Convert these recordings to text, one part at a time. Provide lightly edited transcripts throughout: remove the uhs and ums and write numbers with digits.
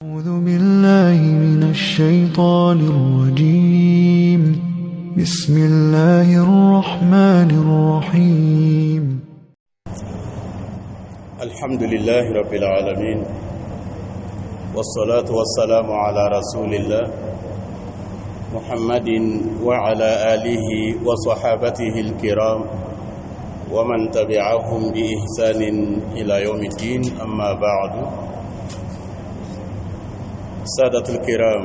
أعوذ بالله من الشيطان الرجيم. بسم الله الرحمن الرحيم. الحمد لله رب العالمين، والصلاة والسلام على رسول الله محمد وعلى آله وصحابته الكرام ومن تبعهم بإحسان إلى يوم الدين. أما بعد، سادة الكرام،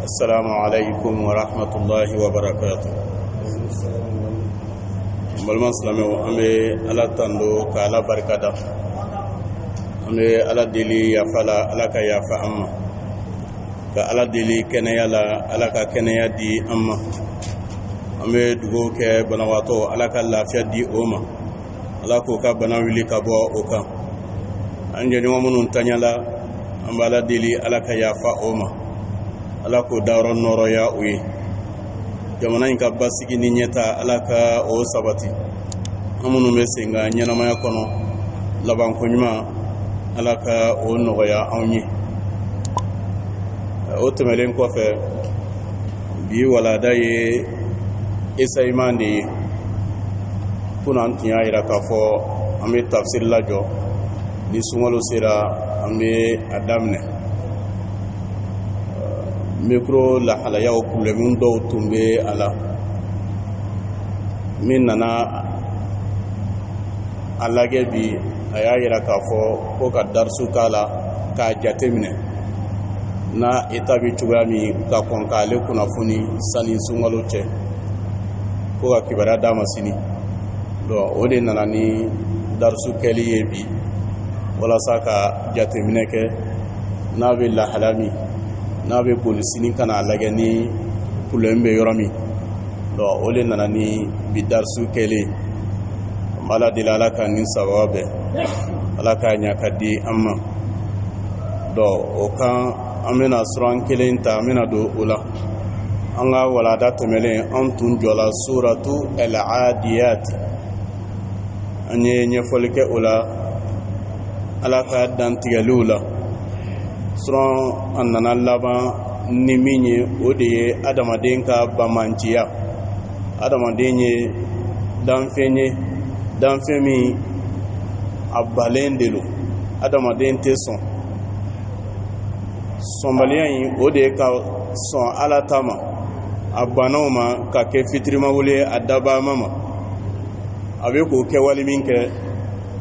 السلام عليكم ورحمة الله وبركاته. ملمان سلامو أمي على تندو كالا بركاته، أمي على دلي يفعل على كيافا أما كالا دلي كنيا لا على كنيا دي أما أمي دعو كبنواتو على كلافيا دي أما على كوكا بناولي كبوا أوكا أنجني ومنون تنيالا ambala deli ala ka yafa oma ala ko dawro noro ya uye jamana in ka basigi ni nyeta ala ka o sabati amunu mesenga nyana maya kono laban ko nyuma ala ka o nogo ya awni o temelen ko fe bi wala daye isa imande kuna antiya ira ka fo ame tafsir lajo ni sungalo sera ambe adamne micro la halaya o problème do tumbe ala min nana alage bi ayira ka fo ko ka darsu kala ka jatemine na etabi tugami ka konkale kuna funi sani sungalo che ko ka kibara dama sini do ode nana ni darsu keliye bi wala saka jatemine ke n'a bɛ lahalami n'a bɛ polisini kana lagɛ ni problème bɛ yɔrɔ min donc o de nana ni bi darisu kɛlen ala deli ala ka nin sababa bɛɛ ala ka ɲa ka di an ma donc o kan an bɛna suran kelen ta an bɛna don o la an ka walada tɛmɛlen an tun jɔla suratu al-adiyat an ye ɲɛfɔli kɛ o la ala ka dantigɛliw la suran a nana laban ni min ye o de ye adamaden ka bamanciya. Adamaden ye danfɛn min a balen de lo, adamaden tɛ sɔn sɔnbaliya in o de ye ka sɔn ala ta ma, a banaw ma, ka kɛ fitirimawule a dabama ma. A bɛ k'o kɛwale min kɛ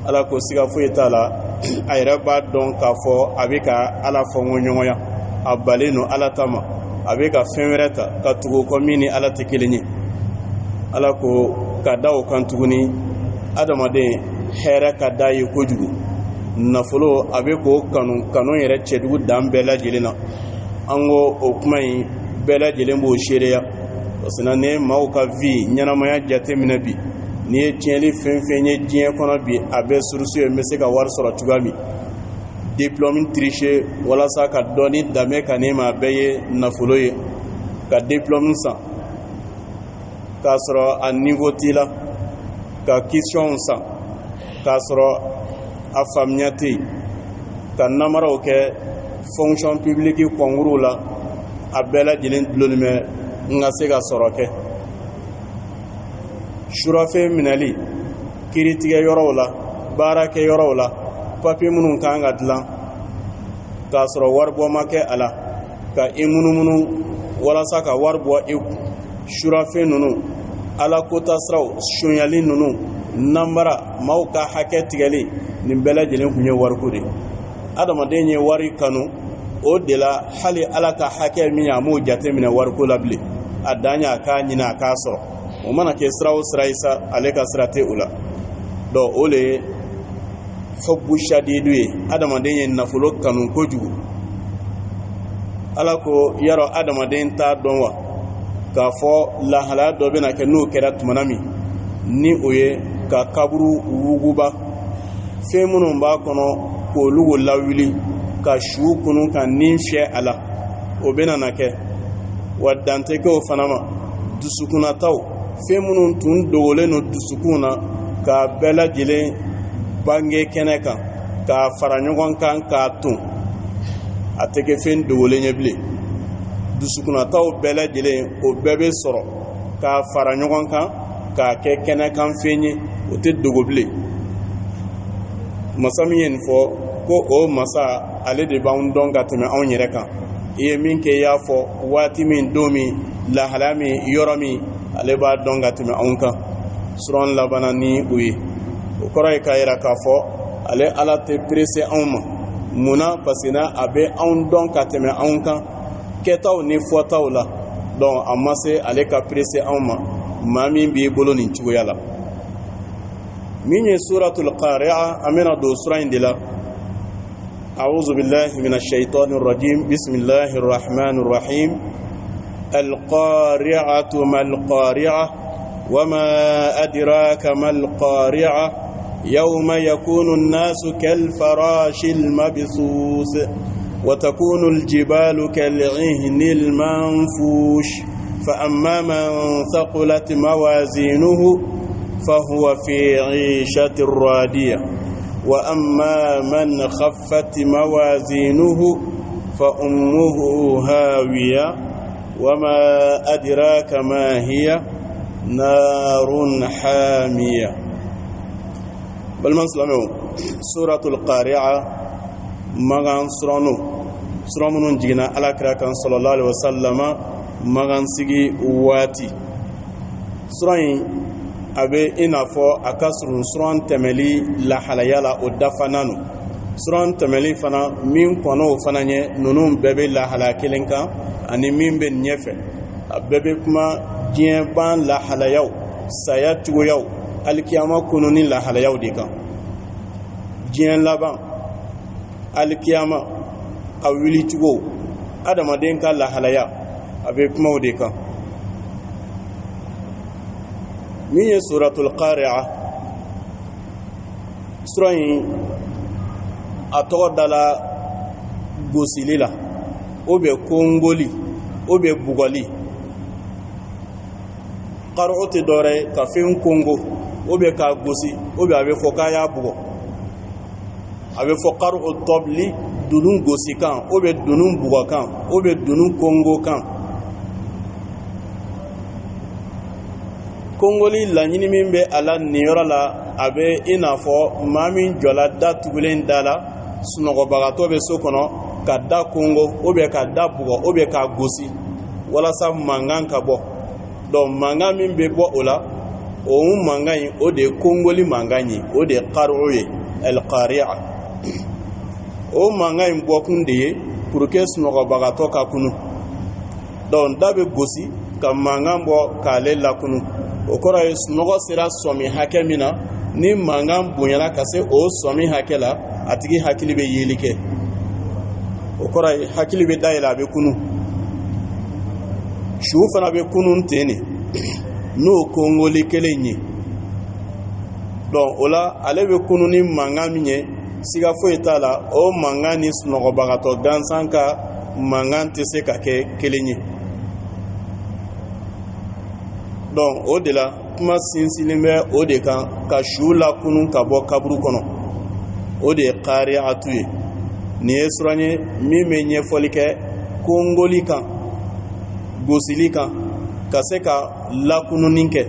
ala ko siga foyi t'a la, a yɛrɛ b'a dɔn k'a fɔ a bɛ ka ala fɔnko ɲɔgɔnya, a balen no ala ta ma, a bɛ ka fɛn wɛrɛ ta ka tugu kɔ min ni ala tɛ kelen ye. ala ko ka da o kan tuguni adamaden hɛrɛ ka da ye kojugu, nafolo a bɛ k'o kanu yɛrɛ cɛdugu dan bɛɛ lajɛlen na. an ko o kuma in bɛɛ lajɛlen b'o seereya parce que ni maaw ka vie ɲɛnamaya jateminɛ bi, ni ye tiɲɛli fɛn fɛn ye diɲɛ kɔnɔ bi a bɛ surusu ye, n bɛ se ka wari sɔrɔ cogoya min, diplôme tricher walasa ka dɔɔni dame ka ne ma, a bɛɛ ye nafolo ye. ka diplôme san k'a sɔrɔ a niveau t'i la, ka question san k'a sɔrɔ a faamuya tɛ yen, ka namaraw kɛ fonction publique concours la, a bɛɛ lajɛlen dulonnen bɛ n ka se ka sɔrɔ kɛ. surafɛ minɛli kiritigɛ yɔrɔw la, baarakɛ yɔrɔw la, papier minnu kan ka dilan k'a sɔrɔ waribɔ ma kɛ a la, ka i munumunu walasa ka wari bɔ i kun. surafɛ ninnu, ala kota siraw, sonyali ninnu, namara, maaw ka hakɛ tigɛli, nin bɛɛ lajɛlen tun ye wariko de. adamaden ye wari kanu, o de la hali ala ka hakɛ min a m'o jateminɛ wariko la bilen, a dan ye a k'a ɲini a k'a sɔrɔ. o mana kɛ sira o sira isa ale ka sira tɛ o la. donc o le ye hubbu shadidu ye, adamaden ye nafolo kanu kojugu. ala ko yarɔ adamaden t'a dɔn wa k'a fɔ lahalaya dɔ bɛna kɛ n'o kɛra tumana min, ni o ye ka kaburu wuguba, fɛn minnu b'a kɔnɔ k'olu lawuli, ka su kunu ka nin fiyɛ a la, o bɛna na kɛ. wa dantɛ kɛ o fana ma, dusukunnataw, fɛn minnu tun dogolen no dusukun na, k'a bɛɛ lajɛlen bange kɛnɛ kan, k'a fara ɲɔgɔn kan k'a ton. a tɛ kɛ fɛn dogolen ye bilen. Dusukunnataw bɛɛ lajɛlen o bɛɛ bɛ sɔrɔ k'a fara ɲɔgɔn kan k'a kɛ kɛnɛkan fɛn ye, o tɛ dogo bilen. Masa min ye nin fɔ ko o masa ale de b'anw dɔn ka tɛmɛ anw yɛrɛ kan. I ye min kɛ i y'a fɔ waati min, don min, lahalaya min, yɔrɔ min, ale b'a dɔn ka tɛmɛ anw kan. Suran labanna ni o ye. O kɔrɔ ye k'a yira k'a fɔ ale Ala tɛ pressé anw ma. Munna? Parce que a bɛ anw dɔn ka tɛmɛ anw kan kɛtaw ni fɔtaw la. Donc a ma se ale ka pressé anw ma maa min b'i bolo nin cogoya la. Min ye suratul qari'a, an bɛna don sura in de la. أعوذ بالله من الشيطان الرجيم بسم الله الرحمن الرحيم القارعة ما القارعة وما أدراك ما القارعة يوم يكون الناس كالفراش المبثوث وتكون الجبال كالعهن المنفوش فأما من ثقلت موازينه فهو في عيشة راضية وأما من خفت موازينه فأمه هاوية وما أدراك ما هي نار حامية. بل من سلمه سورة القارعة مغان سرانو جينا على كراكان صلى الله عليه وسلم مغان سيغي واتي سران abe ina fɔ a ka surun suran tɛmɛli lahalaya la o dafana no. Suran tɛmɛli fana min kɔnɔ o fana ɲɛ ninnu bɛɛ bɛ lahalaya kelen kan ani min bɛ ɲɛfɛ. A bɛɛ bɛ kuma diɲɛ ban lahalayaw, saya cogoyaw, alikiyama kɔnɔ ni lahalayaw de kan. Diɲɛ laban, alikiyama, a wuli cogo, adamaden ka lahalaya, a bɛ kuma o de kan. Min ye suratul qari'a, sura in a tɔgɔ dala gosili la, o bɛ kongoli, o bɛ bugɔli. Qari'u tɛ dɔwɛrɛ ye ka fɛn kongo, o bɛ k'a gosi, o bɛ a bɛ fɔ k'a y'a bugɔ. A bɛ fɔ qari'u tɔbili, dunun gosi kan, o bɛ dunun bugɔ kan, o bɛ dunun kongo kan. Kongoli laɲini min bɛ a la nin yɔrɔ la, a bɛ i n'a fɔ maa min jɔla da tugulen da la, sunɔgɔbagatɔ bɛ so kɔnɔ ka da kongo, ou bien ka da bugɔ, ou bien k'a gosi walasa mankan ka bɔ. Donc mankan min bɛ bɔ o la, o mankan in o de ye kongoli mankan ye, o de ye qari'u ye, al-qari'a. O mankan in bɔkun de ye pour que sunɔgɔbagatɔ ka kunu. Donc da bɛ gosi ka mankan bɔ k'ale lakunu. O kɔrɔ ye sunɔgɔ sera sɔmi hakɛ min na, ni mankan bonyana ka se o sɔmi hakɛ la, a tigi hakili bɛ yeli kɛ. O kɔrɔ ye hakili bɛ dayɛlɛ, a bɛ kunu. Su fana bɛ kunu ten de, n'o kongoli kelen ye. Donc o la ale bɛ kunu ni mankan min ye, siga foyi t'a la, o mankan ni sunɔgɔbagatɔ gansan ka mankan tɛ se ka kɛ kelen ye. Donc o de la kuma sinsinnen bɛ o de kan ka su lakunu ka bɔ kaburu kɔnɔ. O de ye qari'atu ye. Nin ye suran ye min bɛ ɲɛfɔli kɛ kongoli kan, gosili kan, ka se ka lakununi kɛ.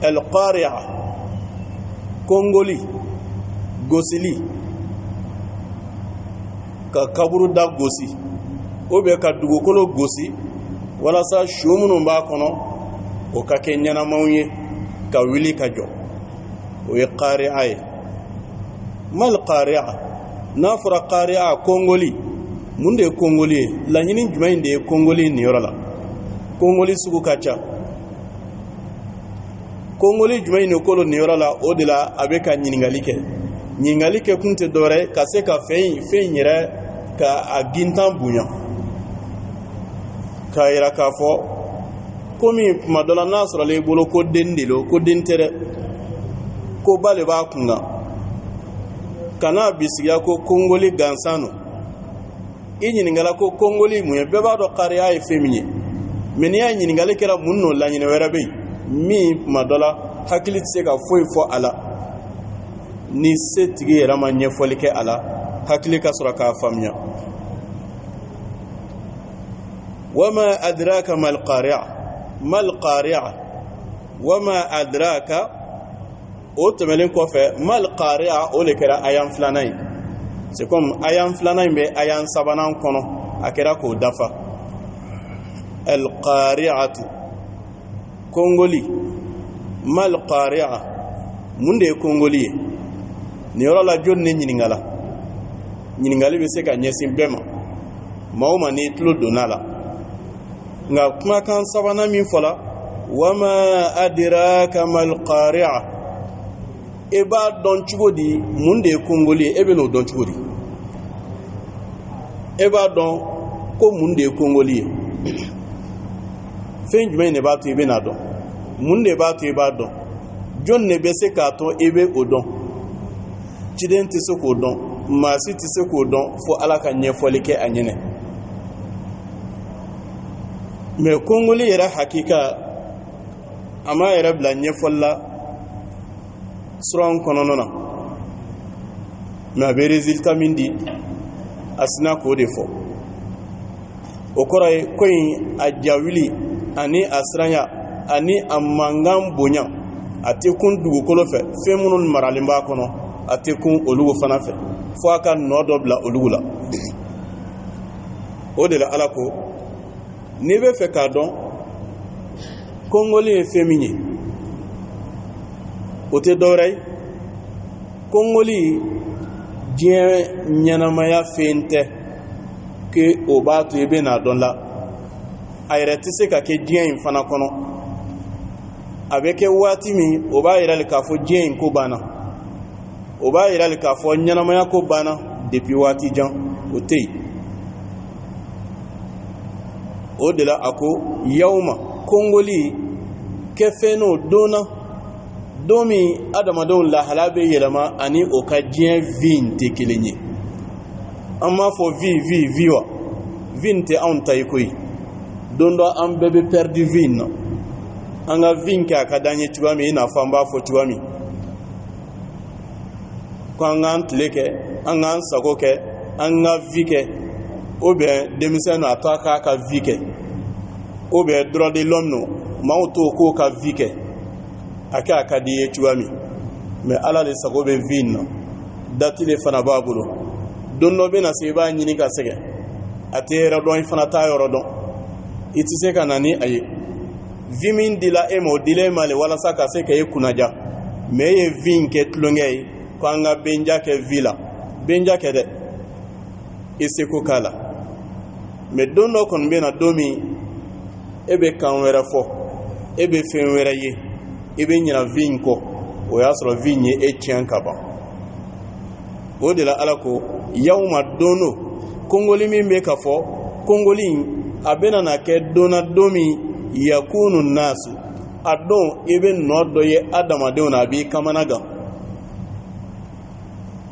Al-qari'a, kongoli, gosili, ka kaburu da gosi, ou bien ka dugukolo gosi walasa su minnu b'a kɔnɔ o ka kɛ ɲɛnamaw ye, ka wuli ka jɔ. O ye qari'a ye. Mal qari'a, n'a fɔra qari'a kongoli, mun de ye kongoli ye? Laɲini jumɛn de ye kongoli nin yɔrɔ la? Kongoli sugu ka ca. Kongoli jumɛn de kolo nin yɔrɔ la? O de la a bɛ ka ɲininkali kɛ. Ɲininkali kɛ kun tɛ dɔwɛrɛ ka se ka fɛn yɛrɛ ka a gintan bonya, k'a yira k'a fɔ komi tuma dɔ la n'a sɔrɔla i bolo ko den de lo, ko den tɛ dɛ, ko ba de b'a kunna. Kana bisigiya ko kongoli gansan no. I ɲininkala ko kongoli mun ye? Bɛɛ b'a dɔn qari'a ye fɛn min ye, mais n'i y'a ɲininkali kɛra mun n'o laɲini wɛrɛ bɛ yen min tuma dɔ la hakili tɛ se ka foyi fɔ a la, ni se tigi yɛrɛ ma ɲɛfɔli kɛ a la, hakili ka sɔrɔ k'a faamuya. wama adraka mal qari'a wama adraka o tɛmɛnen kɔfɛ mal qari'a o le kɛra ayan filanan ye. c'est comme ayan filanan bɛ ayan sabanan kɔnɔ a kɛra k'o dafa. al qari'atu kongoli mal qari'a mun de ye kongoli ye. ni yɔrɔ la jɔn ne ɲininkala ɲininkali bɛ se ka ɲɛsin bɛɛ ma maa o maa n'i tulo donna la nka kumakan sabanan min fɔla wama adraka mal qari'a e b'a dɔn cogo di mun de ye kongoli ye e bɛ n'o dɔn cogo di e b'a dɔn ko mun de ye kongoli ye fɛn jumɛn de b'a to i bɛ n'a dɔn mun de b'a to i b'a dɔn jɔn de bɛ se k'a to i bɛ o dɔn ciden tɛ se k'o dɔn maa si tɛ se k'o dɔn fo ala ka ɲɛfɔli kɛ a ɲɛnɛ mais kongoli yɛrɛ hakika a ma yɛrɛ bila ɲɛfɔli la suran kɔnɔna na mais a bɛ résultat min di a sina k'o de fɔ o kɔrɔ ye ko in a jawili ani a siranya ani a mankan bonya a tɛ kun dugukolo fɛ fɛn minnu maralen b'a kɔnɔ a tɛ kun olugu fana fɛ fo a ka nɔ dɔ bila olugu la o de la ala ko n'i bɛ fɛ k'a dɔn kongoli ye fɛn min ye o tɛ dɔwɛrɛ ye kongoli diɲɛ ɲɛnamaya fɛn tɛ ke o b'a to i bɛ n'a dɔn la a yɛrɛ tɛ se ka kɛ diɲɛ in fana kɔnɔ a bɛ kɛ waati min o b'a yira k'a fɔ diɲɛ in ko banna o b'a yira k'a fɔ ɲɛnamaya ko banna depuis waati jan o tɛ yen o de la a ko yawma kongoli kɛ fɛn n'o donna don min adamadenw lahala bɛ yɛlɛma ani o ka diɲɛ vie tɛ kelen ye an b'a fɔ vie wa vie tɛ anw ta ye koyi don dɔ an bɛɛ bɛ perdu vie na an ka vie kɛ a ka d'an ye cogoya min i n'a fɔ an b'a fɔ cogoya min ko an k'an tile kɛ an k'an sago kɛ an ka vie kɛ ou bien denmisɛn a to a k'a ka vie kɛ ou bien droit de l'homme no maaw to k'o ka vie kɛ a kɛ a ka di ye cogoya min mais ala de sago bɛ vie na date de fana b'a bolo don dɔ bɛ na se i b'a ɲini ka sɛgɛn a tɛ yɛrɛ dɔn i fana t'a yɔrɔ dɔn i tɛ se ka na ni a ye vie min dila e ma o dila e ma le walasa ka se ka e kunnaja mais e ye vie kɛ tulonkɛ ye ko an ka benja kɛ vie la benja kɛ dɛ i seko k'a la mais don dɔ kɔni bɛ na don min e bɛ kan wɛrɛ fɔ e bɛ fɛn wɛrɛ ye i bɛ ɲina vie in kɔ o y'a sɔrɔ vie in ye e tiɲɛ ka ban o de la ala ko yawma dono kongoli min bɛ ka fɔ kongoli a bɛna na kɛ donna don min yakunu nasu a don i bɛ nɔ dɔ ye adamadenw na a b'i kamana gan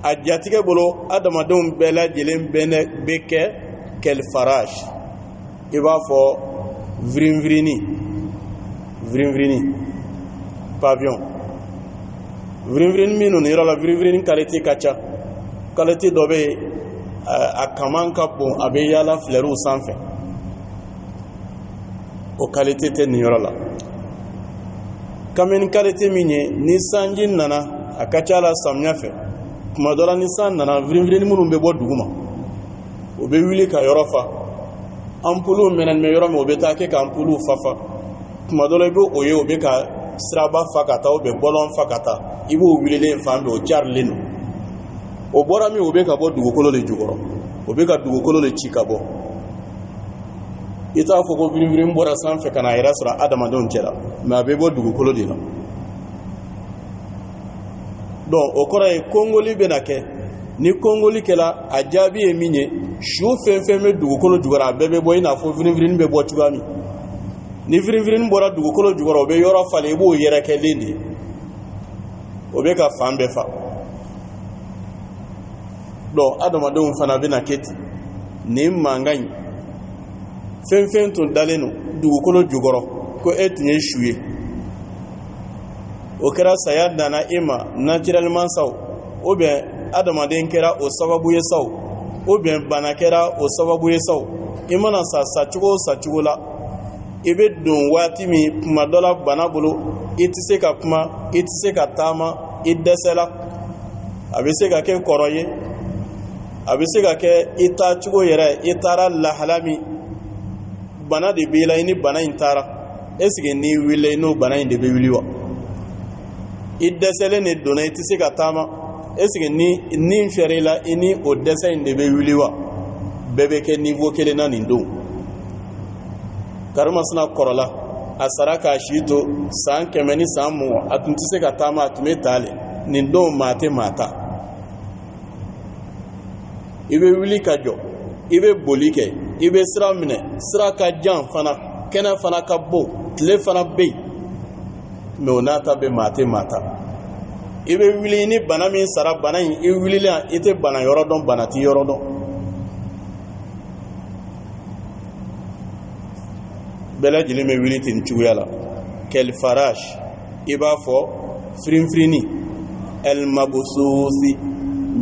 a jatigɛ bolo adamadenw bɛɛ lajɛlen bɛ kɛ kɛl farash i b'a fɔ virinvirini pavillon virinvirini minnu ni yɔrɔ la virinvirini qualité ka ca qualité dɔ bɛ yen a kaman ka bon a bɛ yaala fleurs sanfɛ o qualité tɛ nin yɔrɔ la kameni qualité min ye ni sanji nana a ka ca la samiya fɛ kuma dɔ la ni san nana virinvirini minnu bɛ bɔ duguma o bɛ wuli ka yɔrɔ fa ampoule mɛnɛn bɛ yɔrɔ min o bɛ taa kɛ ka ampoule fafa kuma dɔ la i bɛ o ye o bɛ ka siraba fa ka taa o bɛ bɔlɔn fa ka taa i b'o wililen fan bɛɛ o carilen don o bɔra min o bɛ ka bɔ dugukolo de jukɔrɔ o bɛ ka dugukolo de ci ka bɔ i t'a fɔ ko virinvirin bɔra sanfɛ ka na a yɛrɛ sɔrɔ adamadenw cɛla mais a bɛ bɔ dugukolo de la donc o kɔrɔ ye kongoli bɛ na kɛ ni kongoli kɛla a jaabi ye min ye su fɛn fɛn bɛ dugukolo jukɔrɔ a bɛɛ bɛ bɔ i n'a fɔ virinvirin bɛ bɔ cogoya min ni virinvirin bɔra dugukolo jukɔrɔ o bɛ yɔrɔ falen i b'o yɛrɛkɛlen de ye o bɛ ka fan bɛɛ fa donc adamadenw fana bɛ na kɛ ten nin mankan in fɛn fɛn tun dalen don dugukolo jukɔrɔ ko e tun ye su ye o kɛra saya danna e ma naturellement sa ou bien adamaden kɛra o sababu ye saw ou bien bana kɛra o sababu ye saw i mana sa cogo la i bɛ don waati min kuma dɔ la bana bolo i tɛ se ka kuma i tɛ se ka taama i dɛsɛla a bɛ se ka kɛ kɔrɔ ye a bɛ se ka kɛ i taa cogo yɛrɛ i taara lahala min bana de b'i la i ni bana in taara est-ce que n'i wulila i n'o bana in de bɛ wuli wa i dɛsɛlen de donna i tɛ se ka taama est-ce que ni fɛrɛ i la i ni o dɛsɛ in de bɛ wuli wa bɛɛ bɛ kɛ niveau kelen na nin don karimasina kɔrɔla a sara k'a si to san 100 ni san 20 a tun tɛ se ka taama a tun bɛ taale nin don maa tɛ maa ta i bɛ wuli ka jɔ i bɛ boli kɛ i bɛ sira minɛ sira ka jan fana kɛnɛ fana ka bon tile fana bɛ yen mais o n'a ta bɛ maa tɛ maa ta i bɛ wuli ni bana min sara bana in i wulila i tɛ bana yɔrɔ dɔn bana tɛ yɔrɔ dɔn bɛɛ lajɛlen bɛ wuli ten cogoya la kɛl farash i b'a fɔ firinfirini el mabususi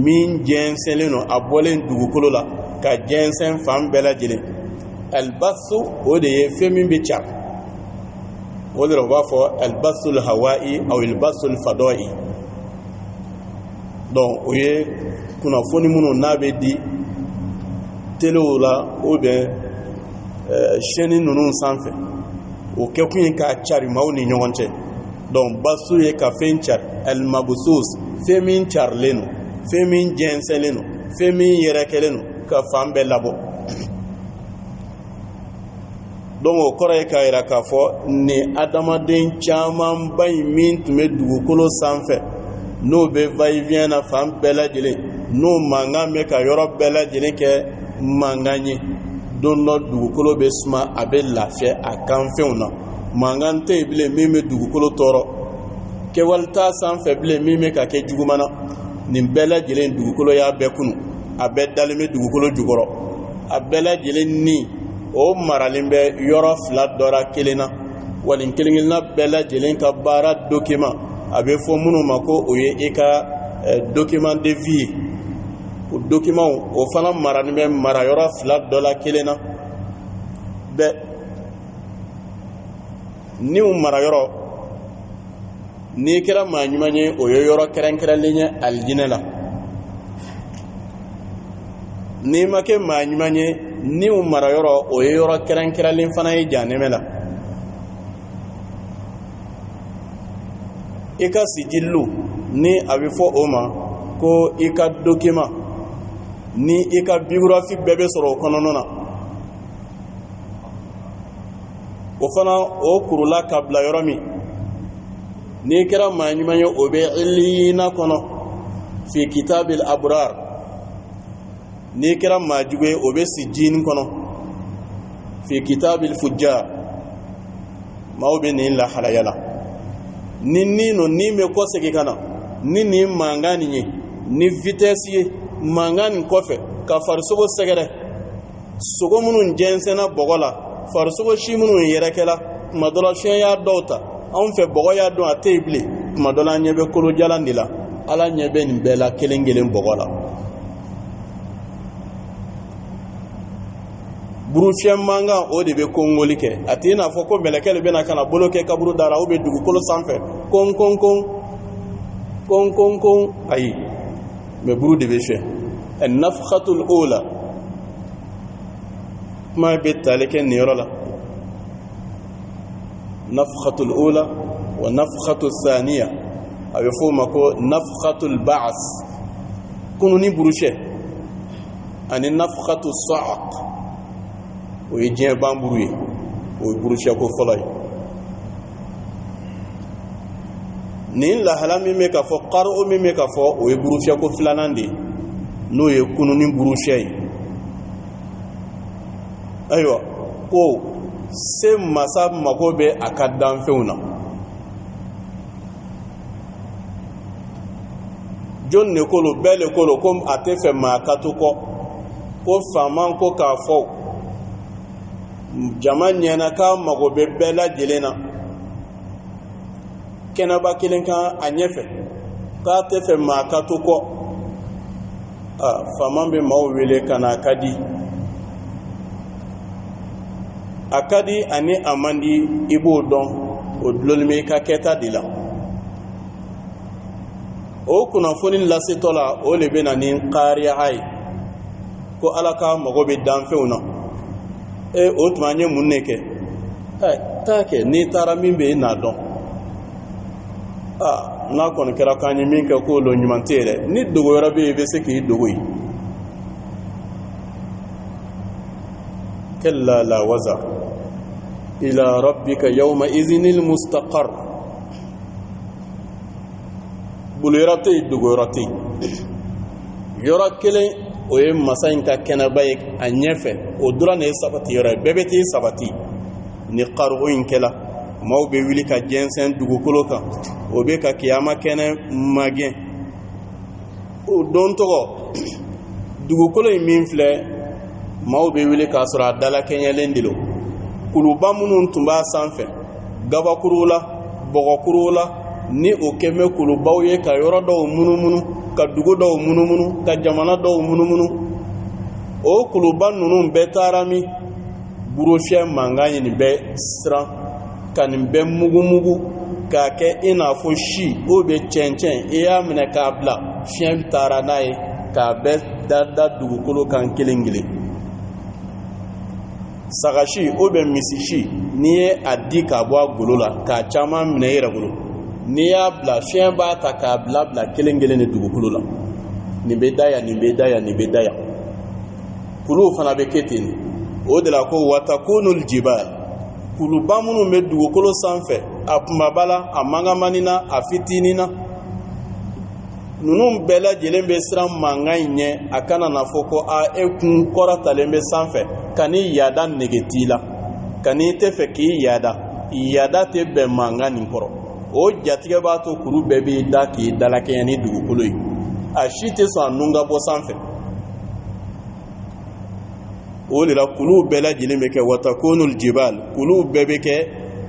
min jɛnsɛnlen don a bɔlen dugukolo la ka jɛnsɛn fan bɛɛ lajɛlen albasu o de ye fɛn min bɛ ca o de la u b'a fɔ albasul hawaii aw albasul fadoi donc o ye kunnafoni minnu n'a bɛ di telew la ou bien chaîne ninnu sanfɛ o kɛkun ye k'a cari maaw ni ɲɔgɔn cɛ donc basu ye ka fɛn cari almabusus fɛn min carilen don fɛn min jɛnsɛnlen don fɛn min yɛrɛkɛlen don ka fan bɛɛ labɔ donc o kɔrɔ ye k'a jira k'a fɔ nin adamaden camanba in min tun bɛ dugukolo sanfɛ n'o bɛ va-et-vient na fan bɛɛ lajɛlen n'o mankan bɛ ka yɔrɔ bɛɛ lajɛlen kɛ mankan ye don dɔ dugukolo bɛ suma a bɛ lafiya a kan fɛnw na mankan tɛ yen bilen min bɛ dugukolo tɔɔrɔ kɛwale t'a sanfɛ bilen min bɛ ka kɛ juguman na nin bɛɛ lajɛlen dugukolo y'a bɛɛ kunu a bɛɛ dalen bɛ dugukolo jukɔrɔ a bɛɛ lajɛlen ni o maralen bɛ yɔrɔ fila dɔra kelen na wa nin kelen-kelenna bɛɛ lajɛlen ka baara document a bɛ fɔ minnu ma ko o ye e ka document de vie ye o document o fana maralen bɛ mara yɔrɔ fila dɔ la kelen na bɛɛ ni o mara yɔrɔ n'i kɛra maa ɲuman ye o ye yɔrɔ kɛrɛnkɛrɛnlen ye alijinɛ la n'i ma kɛ maa ɲuman ye ni o mara yɔrɔ o ye yɔrɔ kɛrɛnkɛrɛnlen fana ye jahanɛmɛ la i ka sijilu ni a bɛ fɔ o ma ko i ka document ni i ka biographie bɛɛ bɛ sɔrɔ o kɔnɔna na o fana o kurula ka bila yɔrɔ min n'i kɛra maa ɲuman ye o bɛ iliyina kɔnɔ fi kitabil abrar n'i kɛra maa jugu ye o bɛ sijini kɔnɔ fi kitabil fujjar maaw bɛ nin lahalaya la ni bɛ kɔsegin ka na ni nin mankan nin ye ni vitesse ye mankan nin kɔfɛ ka farisogo sɛgɛrɛ sogo minnu jɛnsɛnna bɔgɔ la farisogo si minnu yɛrɛkɛla tuma dɔ la fiɲɛ y'a dɔw ta anw fɛ bɔgɔ y'a dɔn a tɛ yen bilen tuma dɔ la an ɲɛ bɛ kolojalan de la ala ɲɛ bɛ nin bɛɛ la kelen kelen bɔgɔ la burufiyɛn mankan o de bɛ kongoli kɛ a tɛ i n'a fɔ ko mɛlɛkɛ de bɛna ka na bolo kɛ kaburu dara ou bien dugukolo sanfɛ kon kon kon kon kon kon ayi mais buru de bɛ fiyɛ nafkhatul ula kuma bɛ tali kɛ nin yɔrɔ la nafkhatul ula wa nafkhatul thaniya a bɛ fɔ o ma ko nafkhatul ba'as kununi burufiyɛ ani nafkhatul sa'aq o ye diɲɛ ban buru ye o ye burufiyɛko fɔlɔ ye nin lahala min bɛ ka fɔ qaro min bɛ ka fɔ o ye burufiyɛko filanan de ye n'o ye kununi burufiyɛ ye ayiwa ko se masa mago bɛ a ka danfɛnw na jɔn de kolo bɛɛ de kolo ko a tɛ fɛ maa ka to kɔ ko faama ko k'a fɔ jama ɲɛna k'a mago bɛ bɛɛ lajɛlen na kɛnɛba kelen kan a ɲɛfɛ k'a tɛ fɛ maa ka to kɔ faman bɛ maaw wele ka na a ka di ani a man di i b'o dɔn o dulonlen bɛ i ka kɛta de la o kunnafoni lasetɔ la o de bɛ na ni kariya ye ko Ala ka mago bɛ danfɛnw na o tuma an ye mun de kɛ taa kɛ n'i taara min bɛ yen n'a dɔn n'a kɔni kɛra k'an ye min kɛ k'o lo ɲuman tɛ yɛrɛ ni dogo wɛrɛ bɛ yen i bɛ se k'i dogo yen kalla la wazar ila rabbika yawma idhinil mustaqar bolo yɔrɔ tɛ yen dogo yɔrɔ tɛ yen yɔrɔ kelen o ye masa in ka kɛnɛba ye a ɲɛfɛ o dɔrɔn de ye sabati yɔrɔ ye bɛɛ bɛ t'i sabati ni qaru'u in kɛla maaw bɛ wuli ka jɛnsɛn dugukolo kan o bɛ ka kiyama kɛnɛ magɛn o don tɔgɔ dugukolo in min filɛ maaw bɛ wuli k'a sɔrɔ a dalakɛɲɛlen de don kuluba minnu tun b'a sanfɛ gabakuruw la bɔgɔkuruw la ni o kɛ bɛ kulubaw ye ka yɔrɔ dɔw munumunu ka dugu dɔw munumunu ka jamana dɔw munumunu o kuluba ninnu bɛɛ taara min burufiyɛ mankan ye nin bɛɛ siran ka nin bɛɛ mugumugu k'a kɛ i n'a fɔ si o bɛ cɛncɛn i y'a minɛ k'a bila fiɲɛ taara n'a ye k'a bɛɛ da dugukolo kan kelen kelen sagasi o bɛ misisi n'i ye a di k'a bɔ a golo la k'a caman minɛ i yɛrɛ bolo n'i y'a bila fiɲɛ b'a ta k'a bila kelen kelen de dugukolo la nin bɛ da yan nin bɛ da yan nin bɛ da yan kuluw fana bɛ kɛ ten o de la ko watakunul jibal kuluba minnu bɛ dugukolo sanfɛ a kumaba la a mangamani na a fitinin na ninnu bɛɛ lajɛlen bɛ siran mankan in ɲɛ a kana na fɔ ko e kun kɔrɔtalen bɛ sanfɛ ka n'i yaada nege t'i la ka n'i tɛ fɛ k'i yaada tɛ bɛn mankan nin kɔrɔ o jatigɛ b'a to kuru bɛɛ b'i da k'i dalakɛɲɛ ni dugukolo ye a si tɛ sɔn a nun ka bɔ sanfɛ o de la kuluw bɛɛ lajɛlen bɛ kɛ watakunul jibal kuluw bɛɛ bɛ kɛ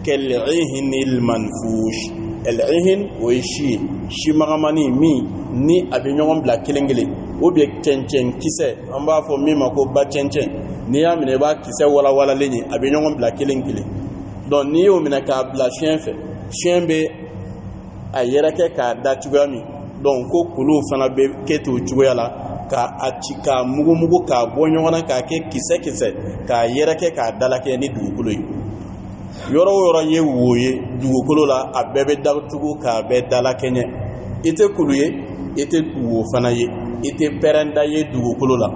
kal-ihnil manfush al-ihn o ye si ye si magamani min ni a bɛ ɲɔgɔn bila kelen kelen o bɛ cɛncɛn kisɛ an b'a fɔ min ma ko ba cɛncɛn n'i y'a minɛ i b'a kisɛ walawalalen ye a bɛ ɲɔgɔn bila kelen kelen donc n'i y'o minɛ k'a bila fiɲɛ fɛ fiɲɛ bɛ a yɛrɛkɛ k'a da cogoya min donc ko kuluw fana bɛ kɛ ten o cogoya la k'a ci k'a mugumugu k'a bɔ ɲɔgɔn na k'a kɛ kisɛ k'a yɛrɛkɛ k'a dalakɛ ni dugukolo ye yɔrɔ o yɔrɔ ye wo ye dugukolo la a bɛɛ bɛ datugu k'a bɛɛ dalakɛɲɛ i tɛ kulu ye i tɛ wo fana ye i tɛ pɛrɛnda ye dugukolo la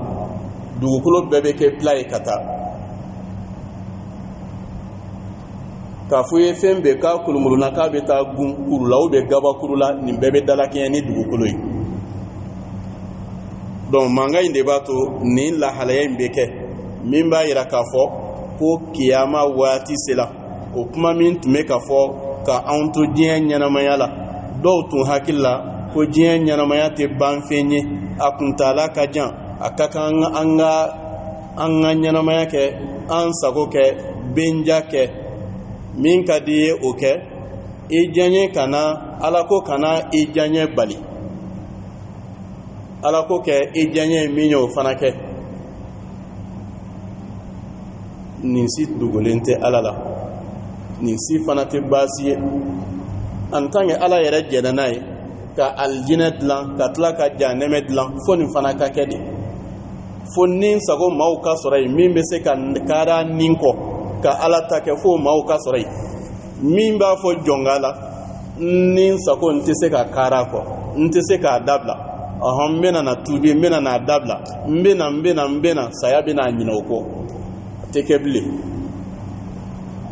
dugukolo bɛɛ bɛ kɛ plat ye ka taa k'a fɔ i ye fɛn bɛɛ k'a kulumuruna k'a bɛ taa gun kuru la ou bien gabakuru la nin bɛɛ bɛ dalakɛɲɛ ni dugukolo ye donc mankan in de b'a to nin lahalaya in bɛ kɛ min b'a jira k'a fɔ ko kiyama waati sera o kuma min tun bɛ ka fɔ ka anw to diɲɛ ɲɛnamaya la dɔw tun hakili la ko diɲɛ ɲɛnamaya tɛ ban fɛn ye a kuntala ka jan a ka kan an ka ɲɛnamaya kɛ an sago kɛ benja kɛ min ka di ye o kɛ i diyaɲɛ kana ala ko kana i diyaɲɛ bali ala ko kɛ i diyaɲɛ min ye o fana kɛ nin si dogolen tɛ ala la nin si fana tɛ baasi ye en tant que ala yɛrɛ jɛnna n'a ye ka alijinɛ dilan ka tila ka jahanɛmɛ dilan fo nin fana ka kɛ de fo ni sago maaw ka sɔrɔ yen min bɛ se ka kaara nin kɔ ka ala ta kɛ fo maaw ka sɔrɔ yen min b'a fɔ jɔnga la ni sago n tɛ se ka kaara kɔ n tɛ se k'a dabila n bɛna na tuubi n bɛna n'a dabila n bɛna saya bɛna ɲinɛ o kɔ tɛ kɛ bilen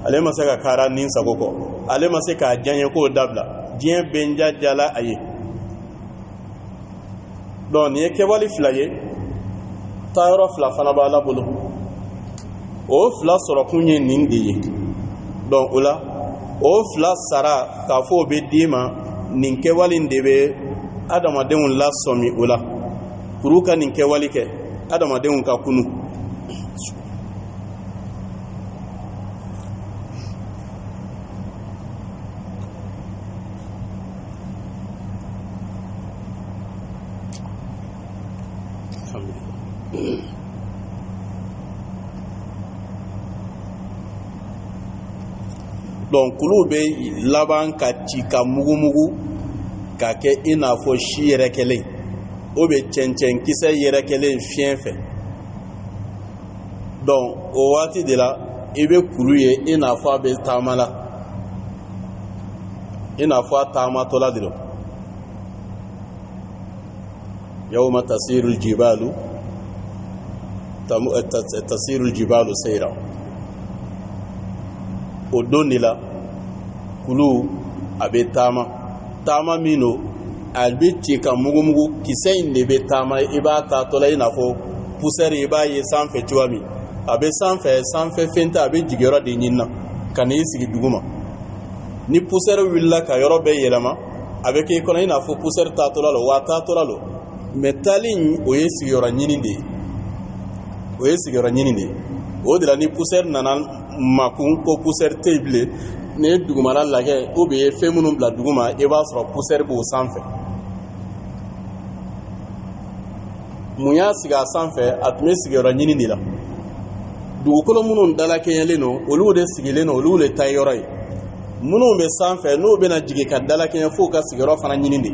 ale ma se ka kaara nin sago kɔ ale ma se k'a diyaɲɛ k'o dabila diɲɛ bɛnja jala a ye donc nin ye kɛwale fila ye taayɔrɔ fila fana b'a la bolo o fila sɔrɔkun ye nin de ye donc o la o fila sara k'a fɔ o bɛ d'i ma nin kɛwale in de bɛ adamadenw lasɔmi o la kuru ka nin kɛwale kɛ adamadenw ka kunu donc kulu bɛ laban ka ci ka mugumugu ka kɛ i n'a fɔ si yɛrɛ kelen o bɛ cɛncɛn kisɛ yɛrɛ kelen fiɲɛ fɛ donc o waati de la i bɛ kulu ye i n'a fɔ a bɛ taama la i n'a fɔ a taamatɔ la dɔrɔn yawma tasirul jibalu tasirul jibalu sayra o don de la kulu a bɛ taama min don a bɛ ci ka mugumugu kisɛ in de bɛ taama i b'a taatɔ la i n'a fɔ pusɛri i b'a ye sanfɛ cogoya min a bɛ sanfɛ fɛn tɛ a bɛ jigin yɔrɔ de ɲini na ka n'i sigi duguma ni pusɛri wulila ka yɔrɔ bɛɛ yɛlɛma a bɛ k'i kɔnɔ i n'a fɔ pusɛri taatɔ la wa taatɔ la mɛ taali in o ye sigiyɔrɔ ɲini de ye o de la ni pusɛri nana makun ko pusɛri tɛ yen bilen ni ye dugumala lajɛ ou bien fɛn minnu bila duguma i b'a sɔrɔ pusɛri b'o sanfɛ mun y'a sigi a sanfɛ a tun bɛ sigiyɔrɔ ɲini de la dugukolo minnu dalakɛɲɛlen don olu de sigilen don olu de ta yɔrɔ ye minnu bɛ sanfɛ n'o bɛna jigin ka dalakɛɲɛ fo ka sigiyɔrɔ fana ɲini de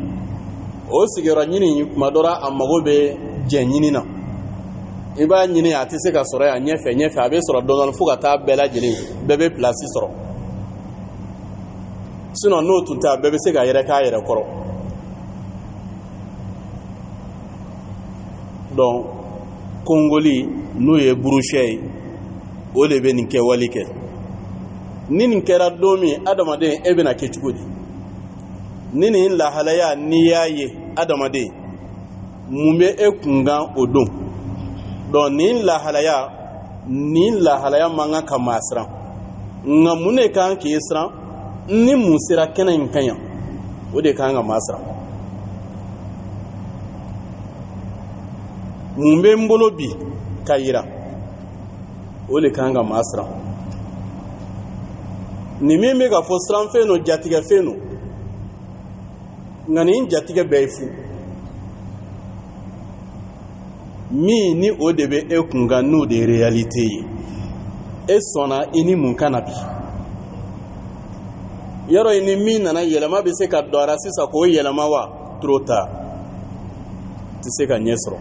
o sigiyɔrɔ ɲini kuma dɔ la a mago bɛ jɛ ɲini na i b'a ɲini a tɛ se ka sɔrɔ yan ɲɛfɛ a bɛ sɔrɔ dɔɔnin fo ka taa bɛɛ lajɛlen bɛɛ bɛ pilasi sɔrɔ sinon n'o tun tɛ a bɛɛ bɛ se ka yɛrɛ k'a yɛrɛ kɔrɔ donc kongoli n'o ye burusɛ ye o de bɛ nin kɛwale kɛ ni nin kɛra don min adamaden e bɛna kɛ cogo di ni nin lahalaya n'i y'a ye adamaden mun bɛ e kunkan o don donc nin lahalaya man kan ka maa siran nka mun de kan k'i siran ni mun sera kɛnɛ in kan yan o de kan ka maa siran mun bɛ n bolo bi ka yira o de kan ka maa siran ni min bɛ ka fɔ siran fɛn do jatigɛ fɛn do nka nin jatigɛ bɛɛ ye fu min ni o de bɛ e kunkan n'o de ye réalité ye e sɔnna i ni mun kana bi yɔrɔ ni min nana yɛlɛma bɛ se ka don a la sisan k'o yɛlɛma wa trop tard tɛ se ka ɲɛ sɔrɔ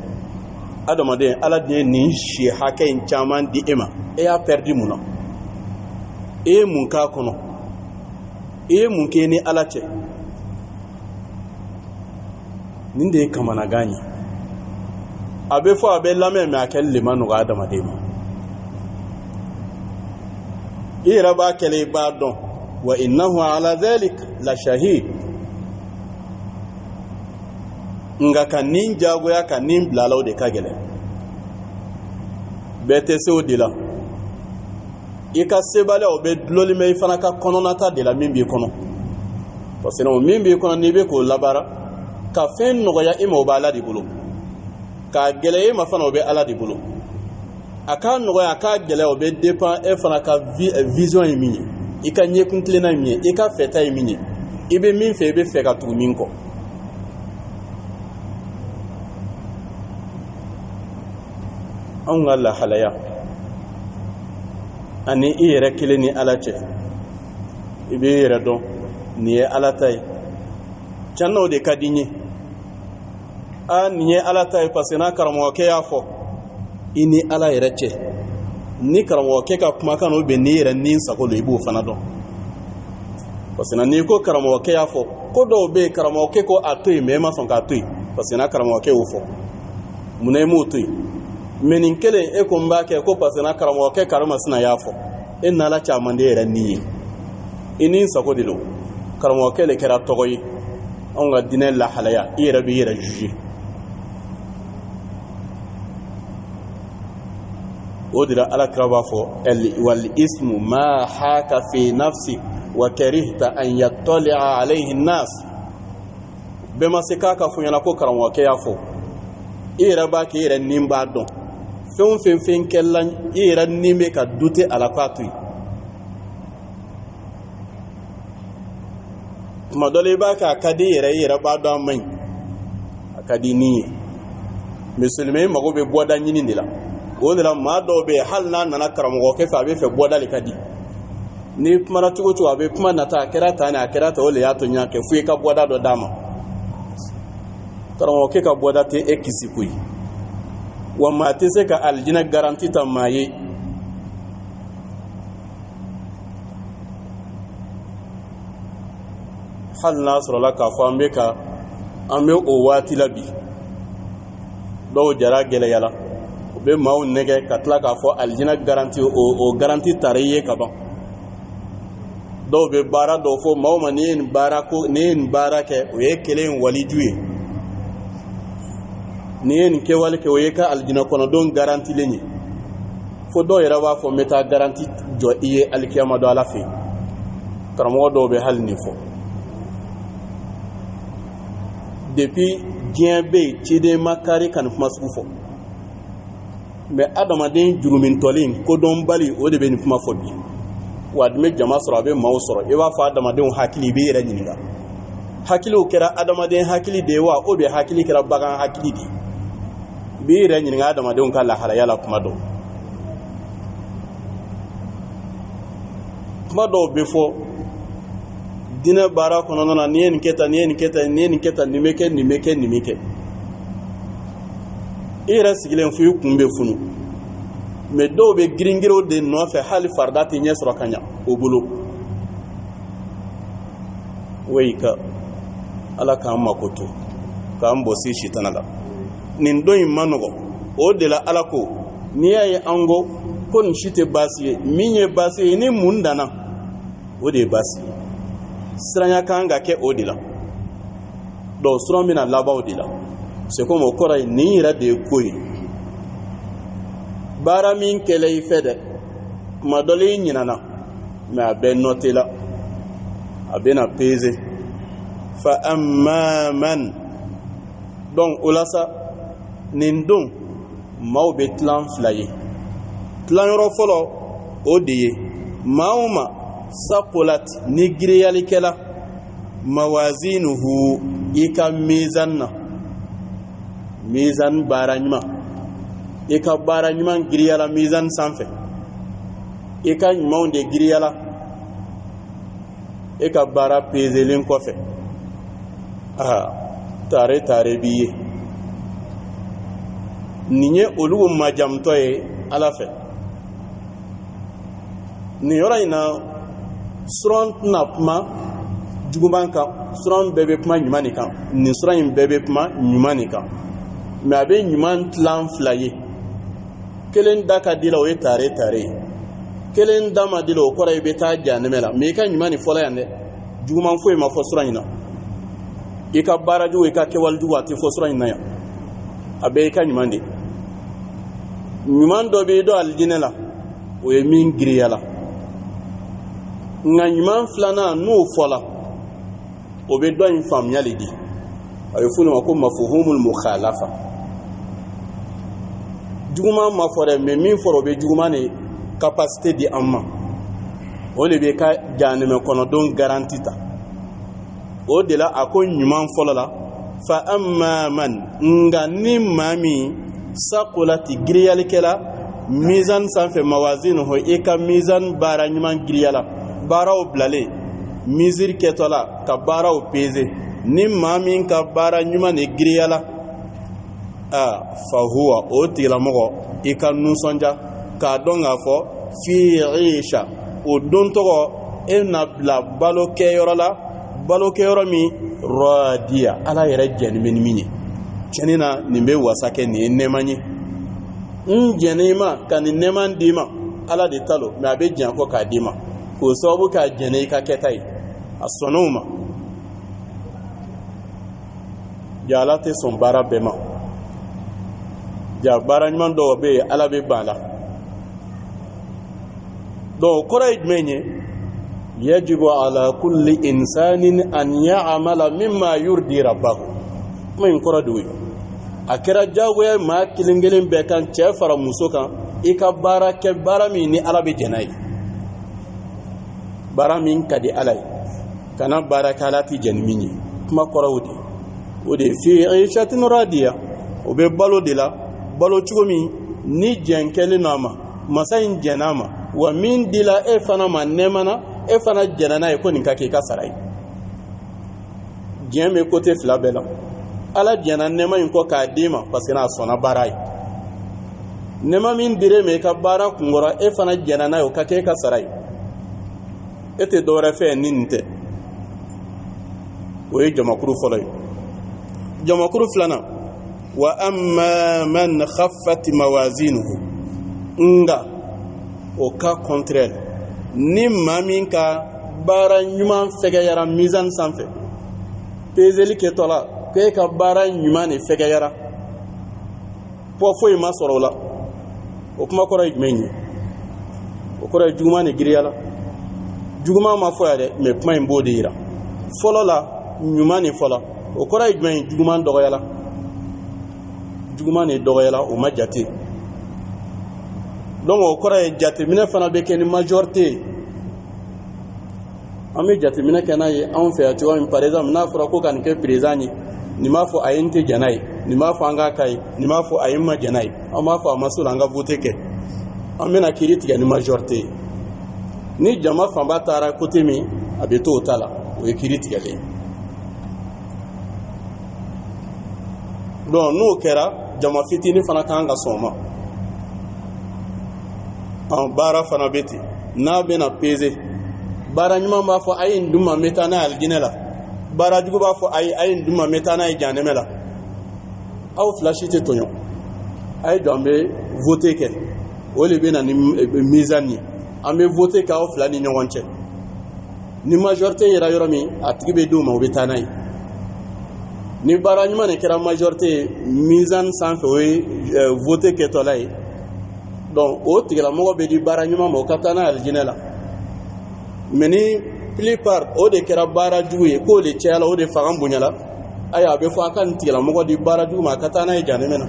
adamaden ala de ye nin si hakɛ in caman di e ma e y'a perdu mun na e ye mun k'a kɔnɔ e ye mun kɛ ni ala cɛ nin de ye kamanagan ye a bɛ fɔ a bɛ lamɛn mɛ a kɛli de ma nɔgɔ adamaden ma i yɛrɛ b'a kɛlɛ i b'a dɔn wa innahu ala dhalik la shahid nka ka nin jagoya ka nin bilala o de ka gɛlɛn bɛɛ tɛ se o de la i ka sebaliya o bɛ dulɔli mɛ i fana ka kɔnɔnata de la min b'i kɔnɔ parce que min b'i kɔnɔ n'i bɛ k'o labaara ka fɛn nɔgɔya i ma o bɛ ala de bolo k'a gɛlɛya i ma fana o bɛ ala de bolo a k'a nɔgɔya a k'a gɛlɛya o bɛ dépend e fana ka vision ye min ye i ka ɲɛkun tilenna ye min ye i ka fɛta ye min ye i bɛ min fɛ i bɛ fɛ ka tugu min kɔ anw ka lahalaya ani i yɛrɛ kelen ni ala cɛ i bɛ i yɛrɛ dɔn nin ye ala ta ye tiɲɛ na o de ka di n ye nin ye ala ta ye parce que n'a karamɔgɔkɛ y'a fɔ i ni ala yɛrɛ cɛ ni karamɔgɔkɛ ka kumakan o bɛ n'i yɛrɛ ni sago don i b'o fana dɔn parce que n'i ko karamɔgɔkɛ y'a fɔ ko dɔw bɛ yen karamɔgɔkɛ ko a to yen mais e ma sɔn k'a to yen parce que n'a karamɔgɔkɛ y'o fɔ munna e m'o to yen mais nin kelen e ko n b'a kɛ ko parce que n'a karamɔgɔkɛ karimasina y'a fɔ e n'ala caman de yɛrɛ ni ye i ni sago de don karamɔgɔkɛ de kɛra tɔgɔ ye anw ka diinɛ lahalaya i yɛrɛ b'i yɛrɛ juger o de la alakira b'a fɔ wal ismu ma haka fi nafsi wa karihta an yattali'a alayhi an-nas bɛɛ ma se k'a ka fɔ ɲɛna ko karamɔgɔkɛ y'a fɔ i yɛrɛ b'a kɛ i yɛrɛ nin b'a dɔn fɛn o fɛn kɛla i yɛrɛ nin bɛ ka dute a la k'a to yen tuma dɔ la i b'a kɛ a ka di i yɛrɛ b'a dɔn a man ɲi a ka di nin ye musulmai mago be bɔda ɲini de la o de la maa dɔw be hali n'a nana karamɔgɔ kɛ fɛ a be fɛ bɔda le ka di ni kumana cogo cogo a be kuma nata a kɛra ta ni a kɛra ta o le y'a to ɲa kɛ fo i ka bɔda dɔ d'a ma karamɔgɔ kɛ ka bɔda tɛ e kisi koyi wa maa tɛ se ka alijinɛ garanti ta maa ye hali n'a sɔrɔla k'a fɔ an bɛ o waati la bi dɔw jara gɛlɛyala u bɛ maaw nɛgɛ ka tila k'a fɔ alijinɛ garanti o garanti tari ye ka ban dɔw bɛ baara dɔw fɔ maaw ma ni ye nin baara kɛ o ye kelen waliju ye ni ye nin kɛwale kɛ o ye ka alijinɛ kɔnɔdenw garantilen ye fo dɔw yɛrɛ b'a fɔ n bɛ taa garanti jɔ i ye alikiyama don ala fɛ karamɔgɔ dɔw bɛ hali nin fɔ depuis diɲɛ bɛ yen ciden ma kari ka nin kuma sugu fɔ mɛ adamaden jurumintɔlen kodɔnbali o de bɛ nin kuma fɔ bi wa a dun bɛ jama sɔrɔ a bɛ maaw sɔrɔ i b'a fɔ adamadenw hakili i b'i yɛrɛ ɲininka hakiliw kɛra adamaden hakili de ye wa ou bien hakili kɛra bagan hakili de ye i b'i yɛrɛ ɲininka adamadenw ka laharaya la kuma dɔw bɛ fɔ dinɛ baara kɔnɔna na ni ye nin kɛ tan ni ye nin kɛ tan ni ye nin kɛ tan nin bɛ kɛ nin bɛ kɛ nin bɛ kɛ i yɛrɛ sigilen fo i kun bɛ funu mɛ dɔw bɛ girin-girinw de nɔfɛ hali farida tɛ ɲɛ sɔrɔ ka ɲa o bolo wayi ka ala k'an mako to k'an bɔsi sitana la nin don in ma nɔgɔ o de la ala ko n'i y'a ye an ko nin si tɛ baasi ye min ye baasi ye ni mun danna o de ye baasi ye siranya kan ka kɛ o de la donc siran bɛna laban o de la c'est comme o kɔrɔ ye nin yɛrɛ de ye ko ye baara min kɛlɛ i fɛ dɛ kuma dɔ la i ɲinana mais a bɛ noté la a bɛna peser fa amma man donc o la sa nin don maaw bɛ tilan fila ye tilanyɔrɔ fɔlɔ o de ye maa o ma saqulat ni giriyalikɛla mawazinuhu i ka mizan na mizan baara ɲuman i ka baara ɲuman giriyala mizan sanfɛ i ka ɲumanw de giriyala i ka baara peselen kɔfɛ tare b'i ye nin ye olu majamutɔ ye ala fɛ nin yɔrɔ in na suran tɛna kuma juguman kan suran bɛɛ bɛ kuma ɲuman de kan nin suran in bɛɛ bɛ kuma ɲuman de kan mɛ a bɛ ɲuman tilan fila ye kelen da ka di la o ye tare ye kelen da ma di la o kɔrɔ i bɛ taa jahanɛmɛ la mɛ i ka ɲuman nin fɔlɔ yan dɛ juguman foyi ma fɔ suran in na i ka baarajugu i ka kɛwalejugu a tɛ fɔ suran in na yan a bɛɛ i ka ɲuman de ɲuman dɔ bɛ dɔn alijinɛ la o ye min giriya la nka ɲuman filanan n'o fɔla o bɛ dɔ in faamuyali di a bɛ f'o ma ko mafuhumul mukhalafa juguman ma fɔ dɛ mɛ min fɔra o bɛ juguman de capacité di an ma o de bɛ ka jahanɛmɛ kɔnɔdenw garanti ta o de la a ko ɲuman fɔlɔ la fa amma man nka ni maa min sakulati giriyalikɛla mizan sanfɛ mawazinuhu i ka mizan baara ɲuman giriyala baaraw bilalen misiri kɛtɔla ka baaraw peze ni maa min ka baara ɲuman de giriyala fa huwa o tigilamɔgɔ i ka nusɔnja k'a dɔn k'a fɔ fi isha o don tɔgɔ e na bila balokɛyɔrɔ la balokɛyɔrɔ min radiya ala yɛrɛ jɛni bɛ ni min ye tiɲɛni na nin bɛ wasa kɛ nin ye nɛɛma ye n jɛn'i ma ka nin nɛɛma d'i ma ala de ta lo mɛ a bɛ jɛn kɔ k'a d'i ma k'o sababu k'a jɛnɛ i ka kɛta ye a sɔnn'o ma ja ala tɛ sɔn baara bɛɛ ma ja baara ɲuman dɔw bɛ yen ala bɛ ban a la donc o kɔrɔ ye jumɛn ye yajibu ala kulli insanin an ya'mala mimma yurdi rabbahu kuma in kɔrɔ de ye a kɛra jagoya maa kelen kelen bɛɛ kan cɛ fara muso kan i ka baara kɛ baara min ni ala bɛ jɛn n'a ye baara min ka di ala ye kana baara kɛ ala tɛ jɛn ni min ye kuma kɔrɔ o de fi ishatin radiya o bɛ balo de la balo cogo min ni jɛn kɛlen n'a ma masa in jɛn'a ma wa min dila e fana ma nɛɛma na e fana jɛnna n'a ye ko nin ka k'i ka sara ye jɛn bɛ côté fila bɛɛ la ala jɛnna nɛɛma in kɔ k'a d'i ma parce que n'a sɔnna baara ye nɛɛma min dir'e ma i ka baara kunkɔrɔ e fana jɛnna n'a ye o ka kɛ e ka sara ye e tɛ dɔwɛrɛ fɛ ni nin tɛ o ye jamakuru fɔlɔ ye jamakuru filanan wa amma man khaffat mawazinuhu nga o ka contraire ni maa min ka baara ɲuman fɛgɛyara mizan sanfɛ peseli kɛtɔ la k'e ka baara ɲuman de fɛgɛyara poids foyi ma sɔrɔ o la o kuma kɔrɔ ye jumɛn ye o kɔrɔ ye juguman de giriya la juguman ma fɔ ya dɛ mais kuma in b'o de yira fɔlɔ la ɲuman de fɔla o kɔrɔ ye jumɛn ye juguman dɔgɔyala juguman de dɔgɔyala o ma jate donc o kɔrɔ ye jateminɛ fana bɛ kɛ ni majorité ye an bɛ jateminɛ kɛ n'a ye anw fɛ yan cogoya min par exemple n'a fɔra ko ka nin kɛ président ye nin b'a fɔ a ye n tɛ jɛn n'a ye nin b'a fɔ an k'a k'a ye nin b'a fɔ a ye n ma jɛn n'a ye an b'a fɔ a ma se o la an ka voter kɛ an bɛna kiiri tigɛ ni majorité ye ni jama fanba taara côté min a bɛ to o ta la o ye kiiri tigɛlen ye donc n'o kɛra jama fitinin fana kan ka sɔn ma baara fana bɛ ten n'a bɛna peser baara ɲuman b'a fɔ a ye nin dun ma n bɛ taa n'a ye alijinɛ la baara jugu b'a fɔ a ye nin dun ma n bɛ taa n'a ye jahanɛmɛ la aw fila si tɛ tɔɲɔ a ye jɔ an bɛ voter kɛ o de bɛ na ni mizani ye an bɛ voter kɛ aw fila ni ɲɔgɔn cɛ ni majorité yera yɔrɔ min a tigi bɛ d'o ma o bɛ taa n'a ye ni baara ɲuman de kɛra majorité ye mizan sanfɛ o ye voter kɛtɔla ye donc o tigilamɔgɔ bɛ di baara ɲuman ma o ka taa n'a ye alijinɛ la mais ni plupart o de kɛra baara jugu ye k'o de cayala o de fanga bonyala ayiwa a bɛ fɔ a ka nin tigilamɔgɔ di baara jugu ma a ka taa n'a ye jahanɛmɛ na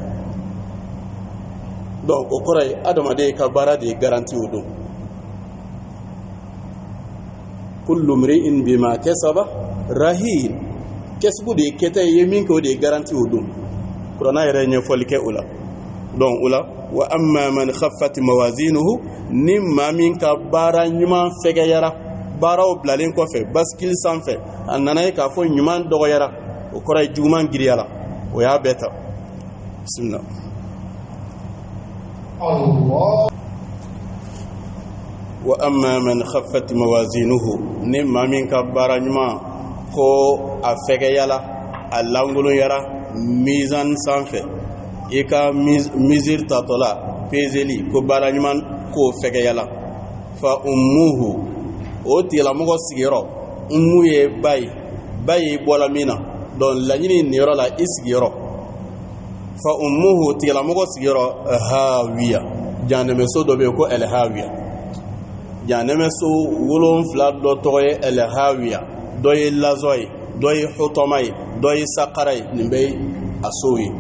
donc o kɔrɔ ye adamaden ka baara de ye garanti o don kullu mri'in bima kasaba rahin kɛsugu de ye kɛta ye min kɛ o de ye garanti o don kuranɛ yɛrɛ ye ɲɛfɔli kɛ o la donc o la wa amma man khaffat mawazinuhu ni maa min ka baara ɲuman fɛgɛyara baaraw bilalen kɔfɛ baskili sanfɛ a nana ye k'a fɔ ɲuman dɔgɔyara o kɔrɔ ye juguman giriyara o y'a bɛɛ ta bisimila Allah wa amma man khaffat mawazinuhu ni maa min ka baara ɲuman ko a fɛgɛyala a langoloyara mizan sanfɛ i ka misir tatɔla peseli ko baara ɲuman k'o fɛgɛyala fa ummuhu o tigilamɔgɔ sigiyɔrɔ ummu ye ba ye bɔla min na donc laɲini nin yɔrɔ la i sigiyɔrɔ fa ummuhu tigilamɔgɔ sigiyɔrɔ hawiya jahanɛmɛso dɔ bɛ yen ko el hawiya jahanɛmɛso 7 dɔ tɔgɔ ye el hawiya dɔ ye lazɔ ye dɔ ye hutɔma ye dɔ ye sakara ye nin bɛ ye a sow ye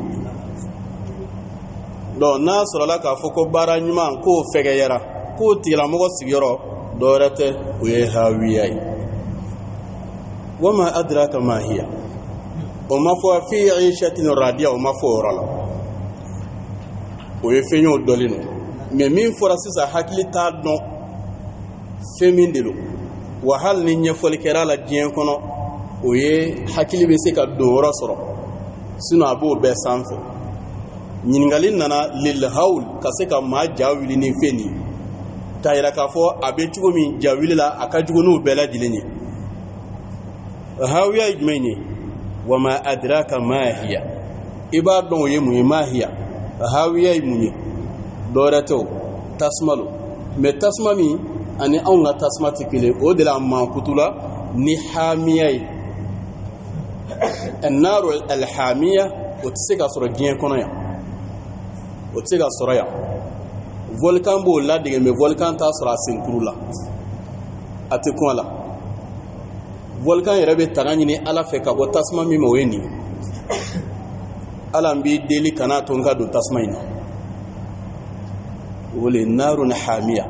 donc n'a sɔrɔla k'a fɔ ko baara ɲuman k'o fɛgɛyara k'o tigilamɔgɔ sigiyɔrɔ dɔwɛrɛ tɛ o ye hawiya ye wama adraka ma hiya o ma fɔ fi ishatin radiya o ma fɔ o yɔrɔ la o ye fɛn ye o dɔlen don mais min fɔra sisan hakili t'a dɔn fɛn min de don wa hali ni ɲɛfɔli kɛra la diɲɛ kɔnɔ o ye hakili bɛ se ka don yɔrɔ sɔrɔ sinon a b'o bɛɛ sanfɛ ɲininkali nana lil hawl ka se ka maa ja wuli ni fɛn nin k'a yira k'a fɔ a bɛ cogo min ja wuli la a ka jugu n'o bɛɛ lajɛlen ye hawiya ye jumɛn ye wa ma adraka ma hiya i b'a dɔn o ye mun ye ma hiya hawiya ye mun ye dɔwɛrɛ tɛ o tasuma lo mais tasuma min ani anw ka tasuma tɛ kelen o de la mankutula ni hamiya ye annaru alhamiya o tɛ se ka sɔrɔ diɲɛ kɔnɔ yan o tɛ se ka sɔrɔ yan volcan b'o ladege mais volcan t'a sɔrɔ a senkuru la a tɛ kun a la volcan yɛrɛ bɛ tanga ɲini ala fɛ ka bɔ tasuma min ma o ye nin ala n b'i deli kana to n ka don tasuma in na o le narun hamiya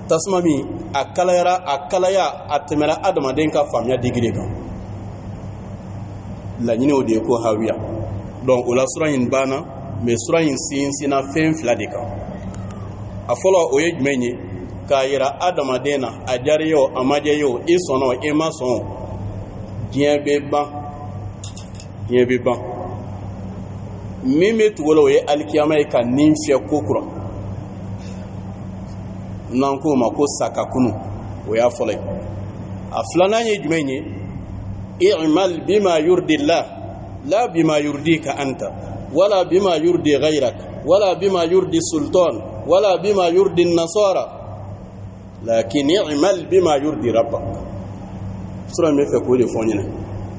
tasuma min a kalaya a tɛmɛra adamaden ka faamuya digiri kan laɲini o de ye ko hawiya donc o la sura in banna mais sura in sinsinna fɛn fila de kan. A fɔlɔ o ye jumɛn ye? K'a yira adamaden na a diyara ye o a ma diya ye o i sɔnna o i ma sɔn o diɲɛ bɛ ban. Diɲɛ bɛ ban. Min bɛ tugu la o ye alikiyama ye ka nin fiyɛ ko kura. N'an k'o ma ko sakakunu o y'a fɔlɔ ye. A filanan ye jumɛn ye? i'mal bima yurdillah la bima yurdika anta wala bima yurdi ghayrak wala bima yurdi sultan wala bima yurdi nasara lakin i'mal bima yurdi rabbak. Sura min fɛ k'o de fɔ ɲɛna.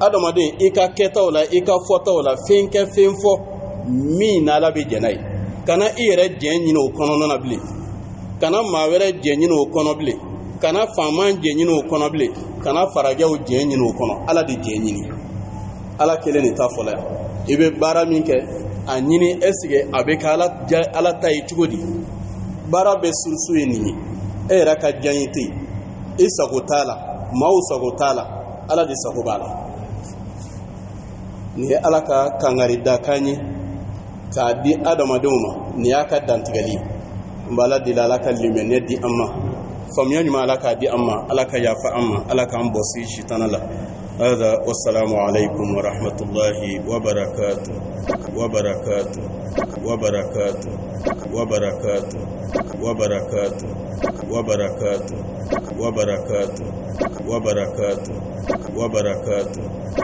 Adamaden i ka kɛtaw la i ka fɔtaw la fɛn kɛ fɛn fɔ min n'Ala bɛ jɛn n'a ye. Kana i yɛrɛ jɛn ɲini o kɔnɔna na bilen. Kana maa wɛrɛ jɛn ɲini o kɔnɔ bilen. Kana faama jɛn ɲini o kɔnɔ bilen. Kana farajɛw jɛn ɲini o kɔnɔ. Ala de jɛn ɲini. Ala kelen de ta fɔla yan. I bɛ baara min kɛ a ɲini est-ce que a bɛ kɛ Ala ta ye cogo di? Baara bɛ sunsu ye nin ye. E yɛrɛ ka diyaɲe tɛ yen. I sago t'a la, maaw sago t'a la, Ala de sago b'a la. Nin ye Ala ka kangari dakan ye k'a di adamadenw ma. Nin y'a ka dantigɛli ye. N b'Ala deli Ala ka limaniya di an ma. Faamuya ɲuman Ala k'a di an ma. Ala ka yafa an ma. Ala k'an bɔsi sitana la. هذا والسلام عليكم ورحمة الله وبركاته وبركاته وبركاته وبركاته وبركاته وبركاته وبركاته وبركاته وبركاته